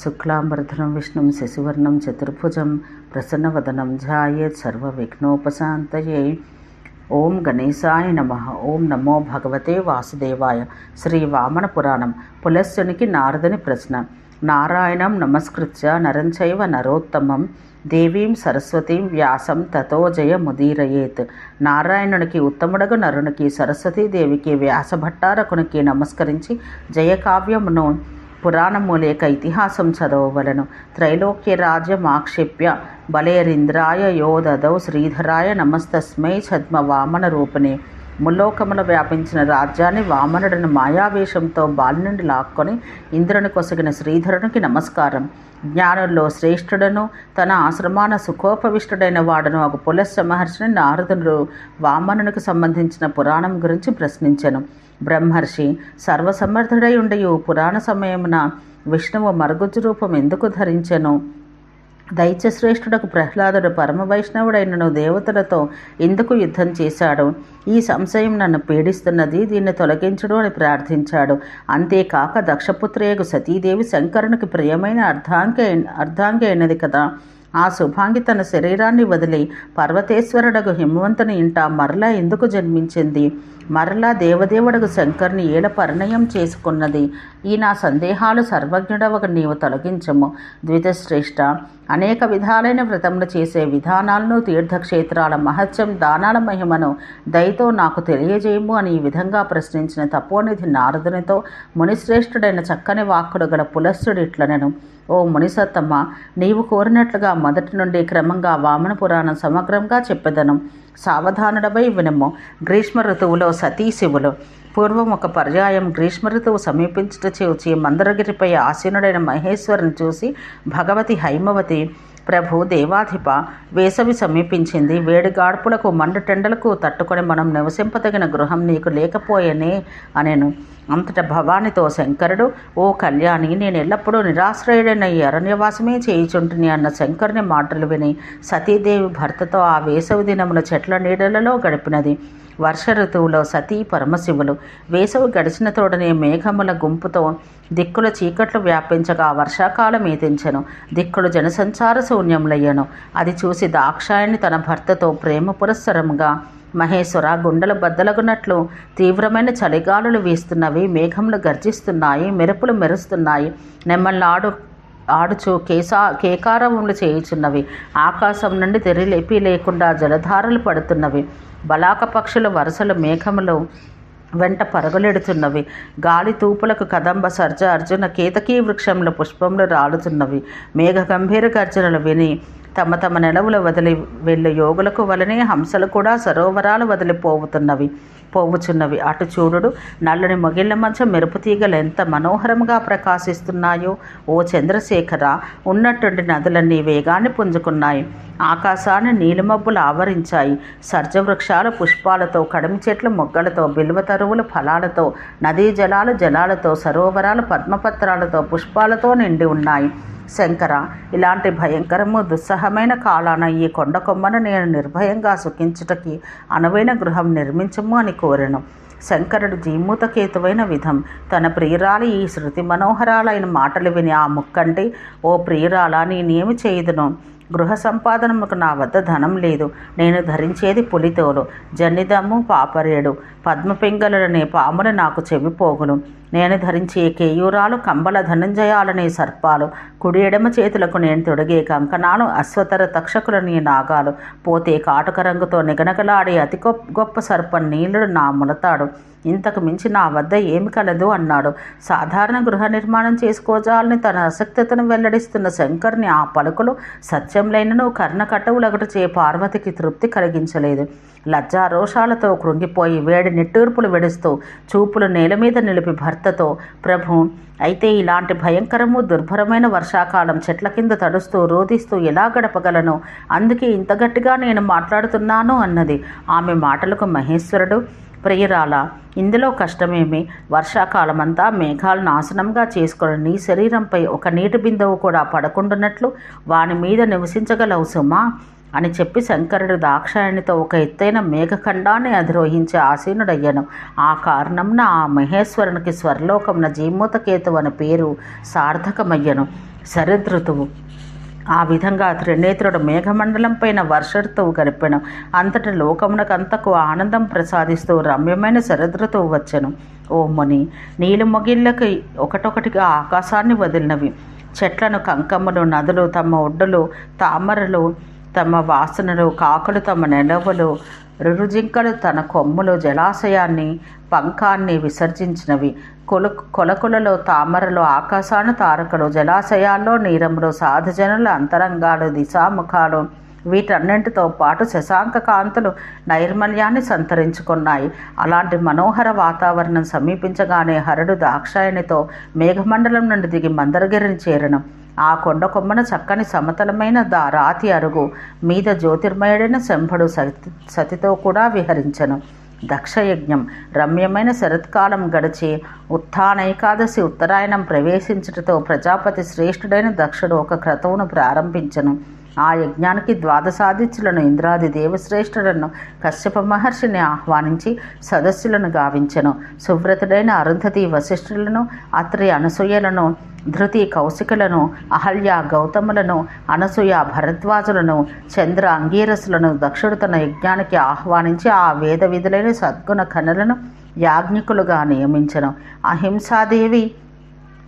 శుక్లాంబరధరం విష్ణుం శశివర్ణం చతుర్భుజం ప్రసన్నవదనం ధ్యాయేత్ సర్వవిఘ్నోపశాంతయే. ఓం గణేశాయ నమః. ఓం నమో భగవతే వాసుదేవాయ. శ్రీ వామన పురాణం. పులస్త్యునికి నారదుని ప్రశ్న. నారాయణం నమస్కృత్య నరం చైవ నరోత్తమం దేవీం సరస్వతీం వ్యాసం తతో జయముదీరయేత్. నారాయణునికి ఉత్తముడగు నరునికి సరస్వతీదేవికి వ్యాసభట్టారకునికి నమస్కరించి జయకావ్యమును పురాణము లేక ఇతిహాసం చదవవలను. త్రైలోక్య రాజ్యమాక్షిప్య బలేరింద్రాయ యోదదౌ శ్రీధరాయ నమస్తస్మై ఛద్మ వామన రూపిణి. ముల్లోకముల వ్యాపించిన రాజ్యాన్ని వామనుడిని మాయావేశంతో బాలి నుండి లాక్కొని ఇంద్రుని కొసగిన శ్రీధరునికి నమస్కారం. జ్ఞానుల్లో శ్రేష్ఠుడను తన ఆశ్రమాన సుఖోపవిష్టుడైన వాడును ఒక పులస్త్య మహర్షిని నారదుడు వామనునికి సంబంధించిన పురాణం గురించి ప్రశ్నించెను. బ్రహ్మర్షి, సర్వసమర్థుడై ఉండయు పురాణ సమయమున విష్ణువు మరుగుజ్జు రూపం ఎందుకు ధరించెను? దైత్యశ్రేష్ఠుడకు ప్రహ్లాదుడు పరమ వైష్ణవుడైనను దేవతలతో ఎందుకు యుద్ధం చేశాడు? ఈ సంశయం నన్ను పీడిస్తున్నది, దీన్ని తొలగించుడు అని ప్రార్థించాడు. అంతేకాక దక్షపుత్రియగు సతీదేవి శంకరునికి ప్రియమైన అర్ధాంగి అయినది కదా. ఆ శుభాంగి తన శరీరాన్ని వదిలి పర్వతేశ్వరుడగు హిమవంతుని ఇంట మరలా ఎందుకు జన్మించింది? మరలా దేవదేవుడగు శంకర్ని ఏల పరిణయం చేసుకున్నది? ఈ నా సందేహాలు సర్వజ్ఞుడవగ నీవు తొలగించము. ద్వితశ్రేష్ఠ, అనేక విధాలైన వ్రతములు చేసే విధానాలను, తీర్థక్షేత్రాల మహత్యం, దానాల మహిమను దయతో నాకు తెలియజేయము అని ఈ విధంగా ప్రశ్నించిన తపోనిధి నారదునితో మునిశ్రేష్ఠుడైన చక్కని వాక్కుడు గల పులస్త్యుడు ఇట్లనెను. ఓ మునిసత్తమ్మ, నీవు కోరినట్లుగా మొదటి నుండి క్రమంగా వామన పురాణం సమగ్రంగా చెప్పెదను. సావధానుడవై వినము. గ్రీష్మ ఋతువులో సతీశివులు. పూర్వం ఒక పర్యాయం గ్రీష్మ ఋతువు సమీపించుట చూచి మందరగిరిపై ఆసీనుడైన మహేశ్వరుని చూసి భగవతి హైమవతి, ప్రభు దేవాధిప, వేసవి సమీపించింది. వేడి గాడ్పులకు మండుటెండలకు తట్టుకొని మనం నివసింపదగిన గృహం నీకు లేకపోయేనే అనెను. అంతటా భవానితో శంకరుడు, ఓ కళ్యాణి, నేను ఎల్లప్పుడూ నిరాశ్రయుడైన ఈ అరణ్యవాసమే చేయుచుంటుని అన్న శంకరుని మాటలు విని సతీదేవి భర్తతో ఆ వేసవి దినముల చెట్ల నీడలలో గడిపినది. వర్ష ఋతువులో సతీ పరమశివులు. వేసవి గడిచిన తోడనే మేఘముల గుంపుతో దిక్కుల చీకట్లు వ్యాపించగా వర్షాకాలం ఏతించెను. దిక్కులు జనసంచార శూన్యములయ్యను. అది చూసి దాక్షాయణి తన భర్తతో ప్రేమ పురస్సరముగా, మహేశ్వర, గుండెలు బద్దలగునట్లు తీవ్రమైన చలిగాలులు వీస్తున్నవి, మేఘములు గర్జిస్తున్నాయి, మెరుపులు మెరుస్తున్నాయి, నెమ్మల్లాడు ఆడుచు కేకారములు చేయుచున్నవి, ఆకాశం నుండి తెరిలేపి లేకుండా జలధారలు పడుతున్నవి, బలాక పక్షుల వరుసలు మేఘములు వెంట పరుగులెడుతున్నవి, గాలి తూపులకు కదంబ సర్జ అర్జున కేతకీ వృక్షంలో పుష్పములు రాలుతున్నవి, మేఘ గంభీర గర్జనలు విని తమ తమ నెలవులు వదిలి వెళ్ళు యోగులకు వలనే హంసలు కూడా సరోవరాలు పోవుచున్నవి. అటు చూడుడు, నల్లని మొగిళ్ల మధ్య మెరుపు తీగలు ఎంత మనోహరంగా ప్రకాశిస్తున్నాయో. ఓ చంద్రశేఖర, ఉన్నట్టుండి నదులన్నీ వేగాన్ని పుంజుకున్నాయి. ఆకాశాన్ని నీలిమబ్బులు ఆవరించాయి. సర్జవృక్షాలు పుష్పాలతో, కడిమి చెట్లు మొగ్గలతో, బిల్వ తరువులు ఫలాలతో, నదీ జలాలతో, సరోవరాలు పద్మపత్రాలతో, పుష్పాలతో నిండి ఉన్నాయి. శంకర, ఇలాంటి భయంకరము దుస్సహమైన కాలాన ఈ కొండ కొమ్మను నేను నిర్భయంగా సుఖించుటకి అనువైన గృహం నిర్మించము అని కోరెను. శంకరుడు జీమూతకేతువైన విధం తన ప్రియురాలి ఈ శృతి మనోహరాలైన మాటలు విని ఆ ముక్కంటి, ఓ ప్రియురాల, నేనేమి చేయుదును? గృహ సంపాదనముకు నా వద్ద ధనం లేదు. నేను ధరించేది పులితోలు, జన్నిదమ్ము, పాపరేడు, పద్మపింగళులనే పాములు నాకు చెవిపోగులు. నేను ధరించే కేయూరాలు, కంబల ధనంజయాలనే సర్పాలు, కుడి ఎడమ చేతులకు నేను తొడిగే కంకణాలు, అశ్వతర తక్షకులని నాగాలు, పోతే కాటుక రంగుతో నిగనగలాడే అతి గొప్ప సర్పం నీలుడు నా ములతాడు. ఇంతకు మించి నా వద్ద ఏమి కలదు అన్నాడు. సాధారణ గృహ నిర్మాణం చేసుకోజాలని తన అసక్తతను వెల్లడిస్తున్న శంకర్ని ఆ పలుకులు సత్యంలైనను కర్ణకట్టవులగటు చే పార్వతికి తృప్తి కలిగించలేదు. లజ్జారోషాలతో కృంగిపోయి వేడి నిట్టూర్పులు వెడుస్తూ చూపులు నేల మీద నిలిపి భర్తతో, ప్రభు, అయితే ఇలాంటి భయంకరము దుర్భరమైన వర్షాకాలం చెట్ల కింద తడుస్తూ రోధిస్తూ ఎలా గడపగలను? అందుకే ఇంత గట్టిగా నేను మాట్లాడుతున్నాను అన్నది. ఆమె మాటలకు మహేశ్వరుడు, ప్రియురాల, ఇందులో కష్టమేమి? వర్షాకాలమంతా మేఘాలు నాశనంగా చేసుకుని నీ శరీరంపై ఒక నీటి బిందువు కూడా పడకుండానట్లు వాని మీద నివసించగలవు సుమా. అని చెప్పి శంకరుడు దాక్షాయణితో ఒక ఎత్తైన మేఘఖండాన్ని అధిరోహించి ఆసీనుడయ్యను. ఆ కారణంన ఆ మహేశ్వరునికి స్వర్లోకమున జీమూతకేతు అనే పేరు సార్థకమయ్యను. శరదృతువు. ఆ విధంగా త్రినేత్రుడు మేఘమండలం పైన వర్షఋతువు గడిపెను. అంతటి లోకమునకంతకు ఆనందం ప్రసాదిస్తూ రమ్యమైన శరదృతువు వచ్చెను. ఓ ముని, నీళ్ళు మొగిళ్ళకి ఒకటొకటిగా ఆకాశాన్ని వదిలినవి. చెట్లను కంకములు, నదులు తమ ఒడ్డులు, తామరలు తమ వాసనలు, కాకులు తమ నెలవులు, రురుజింకలు తన కొమ్ములు జలాశయాన్ని పంకాన్ని విసర్జించినవి. కొలకులలో తామరలు, ఆకాశాన తారకలు, జలాశయాల్లో నీరములు, సాధుజనుల అంతరంగాలు, దిశాముఖాలు, వీటన్నింటితో పాటు శశాంక కాంతులు నైర్మల్యాన్ని సంతరించుకున్నాయి. అలాంటి మనోహర వాతావరణం సమీపించగానే హరుడు దాక్షాయణితో మేఘమండలం నుండి దిగి మందరగిరిని చేరను. ఆ కొండ కొమ్మన చక్కని సమతలమైన రాతి అరుగు మీద జ్యోతిర్మయుడైన శంభుడు సతితో కూడా విహరించను. దక్షయజ్ఞం. రమ్యమైన శరత్కాలం గడిచి ఉత్థానైకాదశి ఉత్తరాయణం ప్రవేశించుటతో ప్రజాపతి శ్రేష్ఠుడైన దక్షుడు ఒక క్రతువును ప్రారంభించను. ఆ యజ్ఞానికి ద్వాదశాదిత్యులను, ఇంద్రాది దేవశ్రేష్ఠులను, కశ్యప మహర్షిని ఆహ్వానించి సదస్సులను గావించెను. సువ్రతుడైన అరుంధతి వశిష్ఠులను, అత్రి అనసూయలను, ధృతి కౌశికులను, అహల్య గౌతములను, అనసూయ భరద్వాజులను, చంద్ర అంగీరసులను దక్షుడు తన యజ్ఞానికి ఆహ్వానించి ఆ వేద విధులైన సద్గుణ ఖనులను యాజ్ఞికులుగా నియమించెను. అహింసాదేవి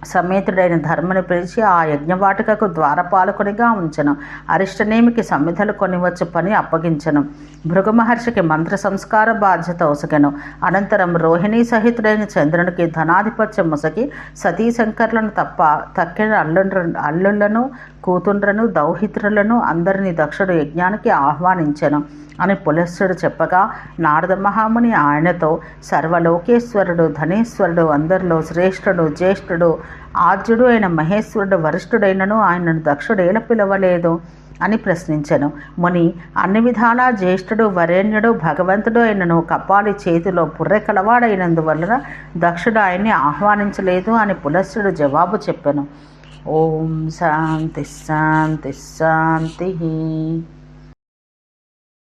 సమేతుడైన ధర్మని పిలిచి ఆ యజ్ఞవాటికకు ద్వారపాలకునిగా ఉంచెను. అరిష్టనేమికి సమిధలు కొనివచ్చు పని అప్పగించెను. భృగు మహర్షికి మంత్ర సంస్కార బాధ్యత ఒసగెను. అనంతరం రోహిణీ సహితుడైన చంద్రునికి ధనాధిపత్యం ముసగి సతీశంకర్లను తక్కిన అల్లుళ్లను, కూతుండ్రను, దౌహిత్రులను అందరినీ దక్షుడు యజ్ఞానికి ఆహ్వానించెను అని పులస్త్యుడు చెప్పగా, నారద మహాముని ఆయనతో, సర్వలోకేశ్వరుడు, ధనేశ్వరుడు, అందరిలో శ్రేష్ఠుడు, జ్యేష్ఠుడు, ఆద్యుడు అయిన మహేశ్వరుడు వరిష్ఠుడైనను ఆయనను దక్షుడేల పిలవలేదు అని ప్రశ్నించెను. ముని, అన్ని విధాలా జ్యేష్ఠుడు, వరేణ్యుడు, భగవంతుడు అయినను కపాలి చేతిలో పుర్రె కలవాడైనందువలన దక్షుడు ఆయన్ని ఆహ్వానించలేదు అని పులస్త్యుడు జవాబు చెప్పెను. ఓం శాంతి శాంతి శాంతి.